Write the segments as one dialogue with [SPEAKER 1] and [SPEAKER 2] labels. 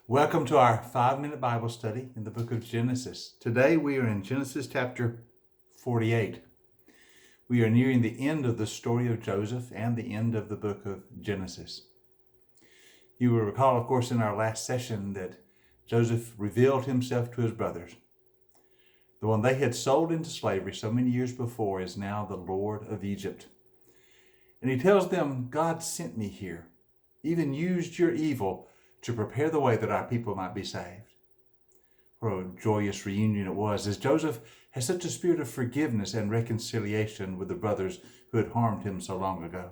[SPEAKER 1] Welcome to our 5-minute Bible study in the book of Genesis. Today we are in Genesis chapter 48. We are nearing the end of the story of Joseph and the end of the book of Genesis. You will recall, of course, in our last session that Joseph revealed himself to his brothers. The one they had sold into slavery so many years before is now the Lord of Egypt. And he tells them, God sent me here, even used your evil to prepare the way that our people might be saved. What a joyous reunion it was, as Joseph has such a spirit of forgiveness and reconciliation with the brothers who had harmed him so long ago.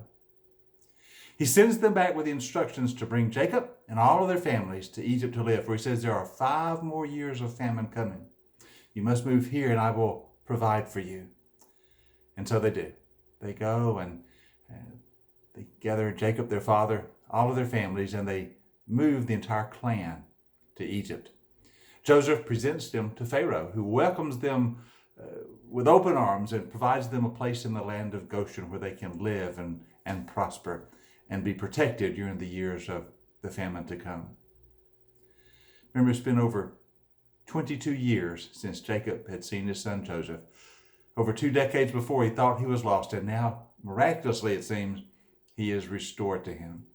[SPEAKER 1] He sends them back with the instructions to bring Jacob and all of their families to Egypt to live, for he says there are 5 more years of famine coming. You must move here and I will provide for you. And so they do. They go and they gather Jacob, their father, all of their families, and they move the entire clan to Egypt. Joseph presents them to Pharaoh, who welcomes them with open arms and provides them a place in the land of Goshen where they can live and prosper and be protected during the years of the famine to come. Remember, it's been over 22 years since Jacob had seen his son Joseph. Over 2 decades before, he thought he was lost, and now, miraculously it seems, he is restored to him.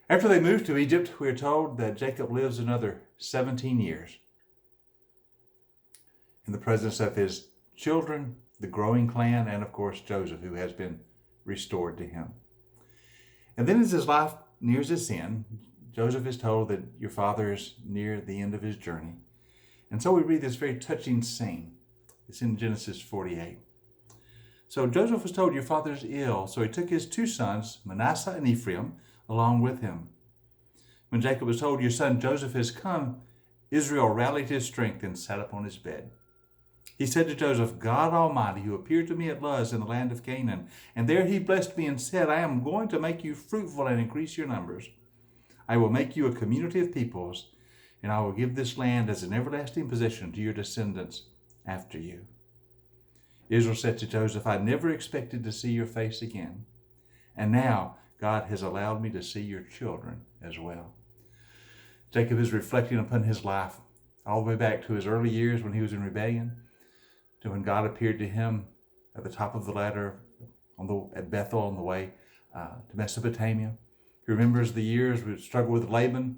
[SPEAKER 1] After they moved to Egypt, we are told that Jacob lives another 17 years in the presence of his children, the growing clan, and of course Joseph, who has been restored to him. And then as his life nears its end, Joseph is told that your father is near the end of his journey. And so we read this very touching scene. It's in Genesis 48. So Joseph was told, your father is ill. So he took his 2 sons, Manasseh and Ephraim, along with him. When Jacob was told, your son Joseph has come, Israel rallied his strength and sat upon his bed. He said to Joseph, God Almighty, who appeared to me at Luz in the land of Canaan, and there he blessed me and said, I am going to make you fruitful and increase your numbers. I will make you a community of peoples, and I will give this land as an everlasting possession to your descendants after you. Israel said to Joseph, I never expected to see your face again, and now God has allowed me to see your children as well. Jacob is reflecting upon his life all the way back to his early years when he was in rebellion, to when God appeared to him at the top of the ladder at Bethel on the way to Mesopotamia. He remembers the years we struggled with Laban.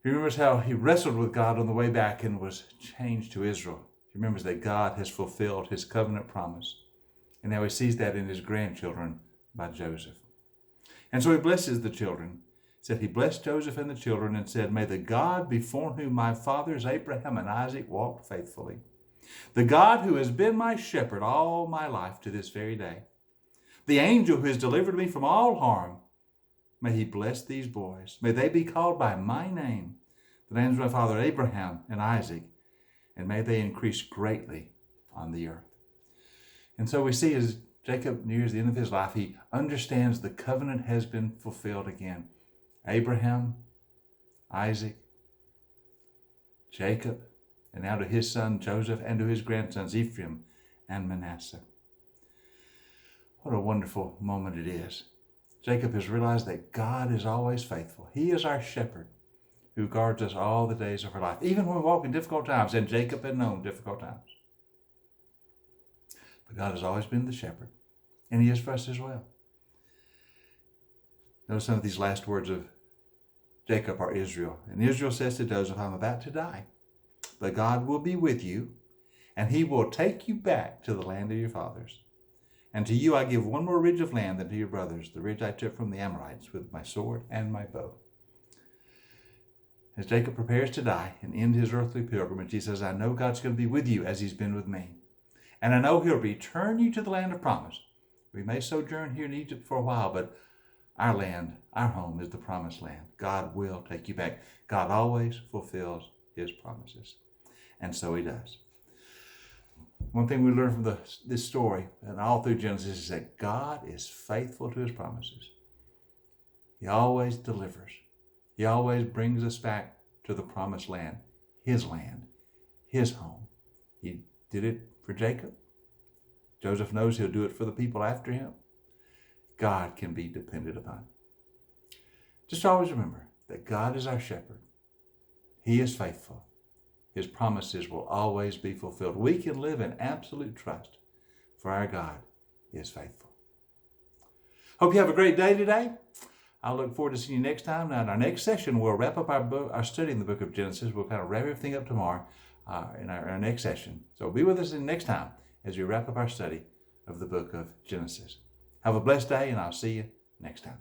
[SPEAKER 1] He remembers how he wrestled with God on the way back and was changed to Israel. He remembers that God has fulfilled his covenant promise. And now he sees that in his grandchildren by Joseph. And so he blesses the children. He said he blessed Joseph and the children and said, may the God before whom my fathers Abraham and Isaac walked faithfully, the God who has been my shepherd all my life to this very day, the angel who has delivered me from all harm, may he bless these boys. May they be called by my name, the names of my father Abraham and Isaac, and may they increase greatly on the earth. And so we see as Jacob nears the end of his life, he understands the covenant has been fulfilled again. Abraham, Isaac, Jacob, and now to his son Joseph and to his grandsons Ephraim and Manasseh. What a wonderful moment it is. Jacob has realized that God is always faithful. He is our shepherd who guards us all the days of our life, even when we walk in difficult times, and Jacob had known difficult times. But God has always been the shepherd, and he is for us as well. Notice some of these last words of Jacob are Israel. And Israel says to Joseph, I'm about to die, but God will be with you, and he will take you back to the land of your fathers. And to you I give one more ridge of land than to your brothers, the ridge I took from the Amorites with my sword and my bow. As Jacob prepares to die and end his earthly pilgrimage, he says, I know God's going to be with you as he's been with me. And I know he'll return you to the land of promise. We may sojourn here in Egypt for a while, but our land, our home is the promised land. God will take you back. God always fulfills his promises. And so he does. One thing we learn from this story and all through Genesis is that God is faithful to his promises. He always delivers. He always brings us back to the promised land, his home. He did it for Jacob. Joseph knows he'll do it for the people after him. God can be depended upon. Just always remember, that God is our shepherd. He is faithful. His promises will always be fulfilled. We can live in absolute trust, for our God is faithful. Hope you have a great day today. I look forward to seeing you next time. Now, in our next session, we'll wrap up our study in the book of Genesis. We'll kind of wrap everything up tomorrow in our next session. So be with us next time as we wrap up our study of the book of Genesis. Have a blessed day, and I'll see you next time.